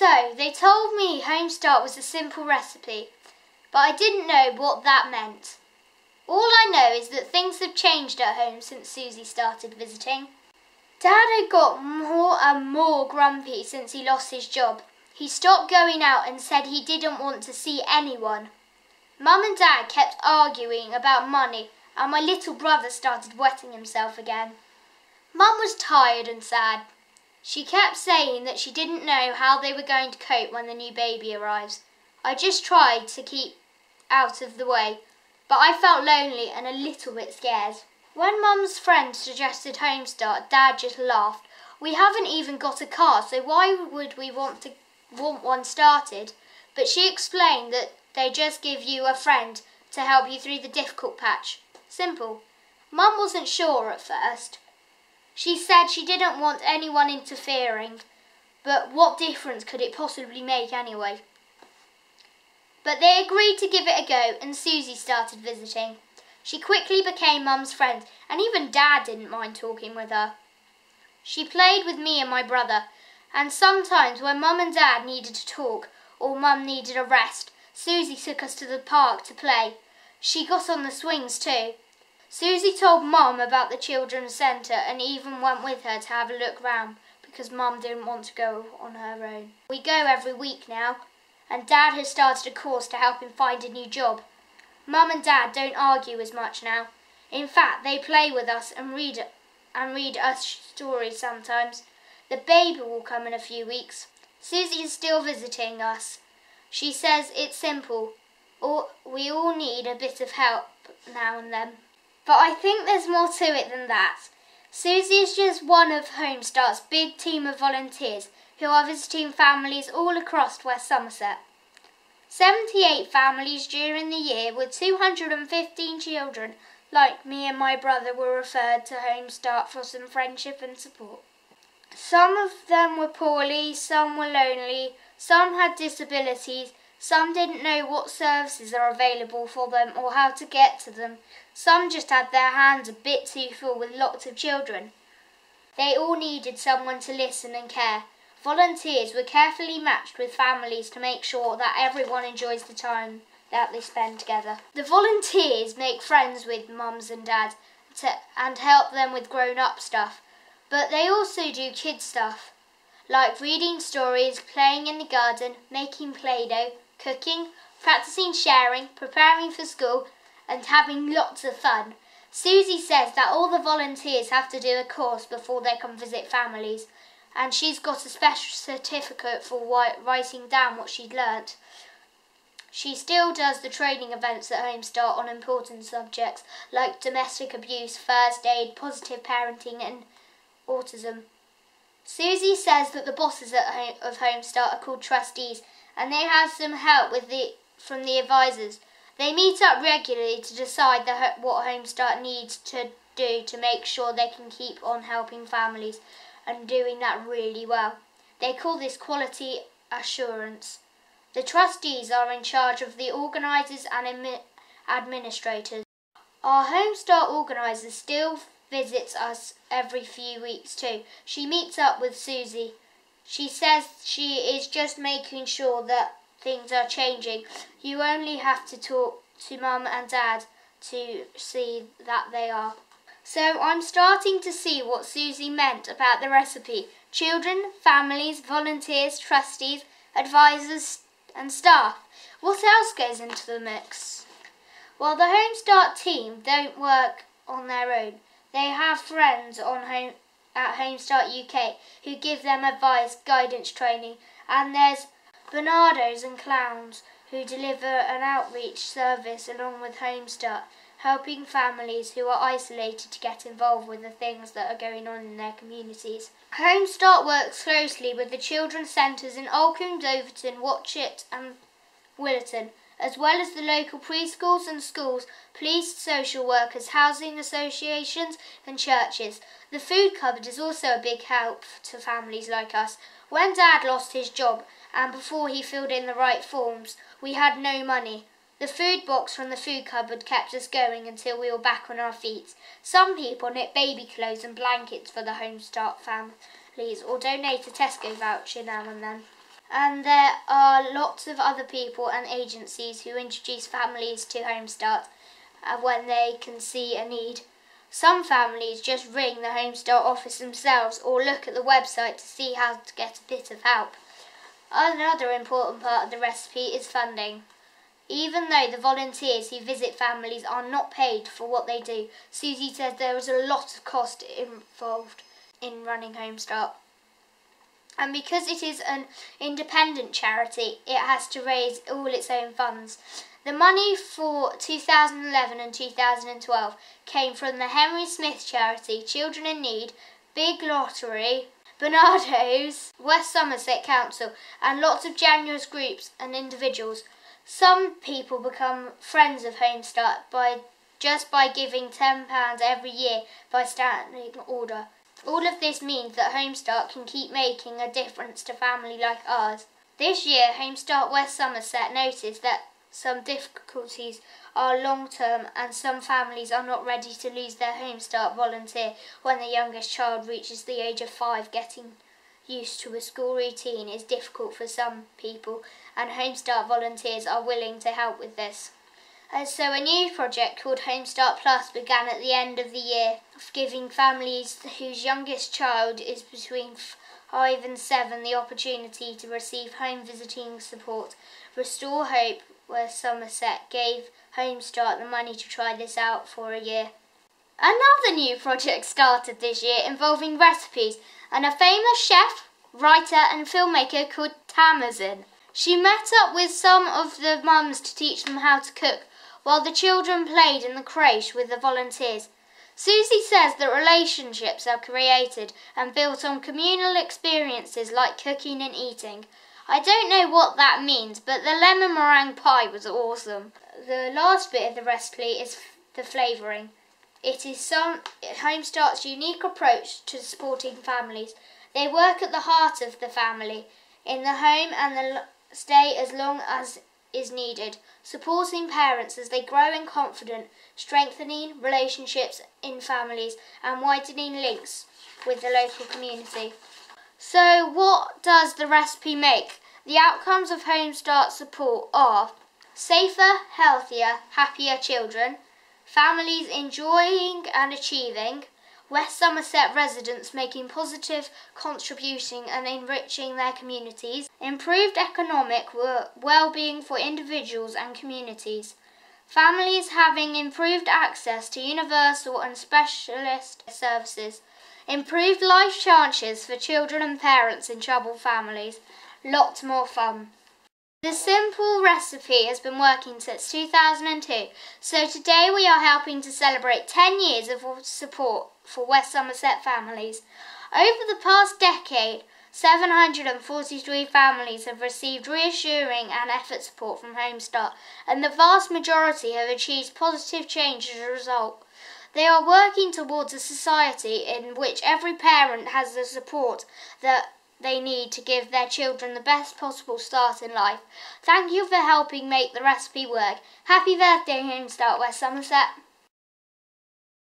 So, they told me HomeStart was a simple recipe, but I didn't know what that meant. All I know is that things have changed at home since Susie started visiting. Dad had got more and more grumpy since he lost his job. He stopped going out and said he didn't want to see anyone. Mum and Dad kept arguing about money, and my little brother started wetting himself again. Mum was tired and sad. She kept saying that she didn't know how they were going to cope when the new baby arrives. I just tried to keep out of the way, but I felt lonely and a little bit scared. When Mum's friend suggested HomeStart, Dad just laughed. We haven't even got a car, so why would we want one started? But she explained that they just give you a friend to help you through the difficult patch. Simple. Mum wasn't sure at first. She said she didn't want anyone interfering, but what difference could it possibly make anyway? But they agreed to give it a go, and Susie started visiting. She quickly became Mum's friend, and even Dad didn't mind talking with her. She played with me and my brother, and sometimes when Mum and Dad needed to talk, or Mum needed a rest, Susie took us to the park to play. She got on the swings too. Susie told Mum about the children's centre and even went with her to have a look round, because Mum didn't want to go on her own. We go every week now, and Dad has started a course to help him find a new job. Mum and Dad don't argue as much now. In fact, they play with us and read us stories sometimes. The baby will come in a few weeks. Susie is still visiting us. She says it's simple. We all need a bit of help now and then. But I think there's more to it than that. Susie is just one of HomeStart's big team of volunteers who are visiting families all across West Somerset. 78 families during the year with 215 children like me and my brother were referred to HomeStart for some friendship and support. Some of them were poorly, some were lonely, some had disabilities, some didn't know what services are available for them or how to get to them. Some just had their hands a bit too full with lots of children. They all needed someone to listen and care. Volunteers were carefully matched with families to make sure that everyone enjoys the time that they spend together. The volunteers make friends with mums and dads and help them with grown-up stuff, but they also do kid stuff, like reading stories, playing in the garden, making Play-Doh, cooking, practicing sharing, preparing for school, and having lots of fun. Susie says that all the volunteers have to do a course before they can visit families, and she's got a special certificate for writing down what she'd learnt. She still does the training events at HomeStart on important subjects like domestic abuse, first aid, positive parenting and autism. Susie says that the bosses of HomeStart are called trustees, and they have some help from the advisors. They meet up regularly to decide what HomeStart needs to do to make sure they can keep on helping families and doing that really well. They call this quality assurance. The trustees are in charge of the organisers and administrators. Our HomeStart organiser still visits us every few weeks too. She meets up with Susie. She says she is just making sure that things are changing. You only have to talk to Mum and Dad to see that they are. So I'm starting to see what Susie meant about the recipe. Children, families, volunteers, trustees, advisors and staff. What else goes into the mix? Well, the HomeStart team don't work on their own. They have friends at HomeStart UK who give them advice, guidance training, and there's Bernardos and Clowns who deliver an outreach service along with HomeStart, helping families who are isolated to get involved with the things that are going on in their communities. HomeStart works closely with the children's centres in Oldcombe, Doverton, Watchet and Willerton, as well as the local preschools and schools, police, social workers, housing associations and churches. The food cupboard is also a big help to families like us. When Dad lost his job and before he filled in the right forms, we had no money. The food box from the food cupboard kept us going until we were back on our feet. Some people knit baby clothes and blankets for the HomeStart families or donate a Tesco voucher now and then. And there are lots of other people and agencies who introduce families to HomeStart when they can see a need. Some families just ring the HomeStart office themselves or look at the website to see how to get a bit of help. Another important part of the recipe is funding. Even though the volunteers who visit families are not paid for what they do, Susie says there is a lot of cost involved in running HomeStart. And because it is an independent charity, it has to raise all its own funds. The money for 2011 and 2012 came from the Henry Smith charity, Children in Need, Big Lottery, Bernardo's, West Somerset Council, and lots of generous groups and individuals. Some people become friends of HomeStart by giving £10 every year by standing order. All of this means that HomeStart can keep making a difference to families like ours. This year, HomeStart West Somerset noticed that some difficulties are long-term and some families are not ready to lose their HomeStart volunteer when the youngest child reaches the age of 5. Getting used to a school routine is difficult for some people, and HomeStart volunteers are willing to help with this. And so a new project called HomeStart Plus began at the end of the year, giving families whose youngest child is between 5 and 7 the opportunity to receive home visiting support. Restore Hope West Somerset gave HomeStart the money to try this out for a year. Another new project started this year involving recipes and a famous chef, writer and filmmaker called Tamazin. She met up with some of the mums to teach them how to cook, while the children played in the creche with the volunteers. Susie says that relationships are created and built on communal experiences like cooking and eating. I don't know what that means, but the lemon meringue pie was awesome. The last bit of the recipe is the flavouring. It is HomeStart's unique approach to supporting families. They work at the heart of the family, in the home, and stay as long as is needed, supporting parents as they grow in confidence, strengthening relationships in families and widening links with the local community. So what does the recipe make? The outcomes of HomeStart support are safer, healthier, happier children, families enjoying and achieving, West Somerset residents making positive contribution and enriching their communities, improved economic well-being for individuals and communities, families having improved access to universal and specialist services, improved life chances for children and parents in troubled families, lots more fun. The simple recipe has been working since 2002, so today we are helping to celebrate 10 years of support for West Somerset families. Over the past decade, 743 families have received reassuring and effort support from HomeStart, and the vast majority have achieved positive change as a result. They are working towards a society in which every parent has the support that they need to give their children the best possible start in life. Thank you for helping make the recipe work. Happy birthday, HomeStart West Somerset.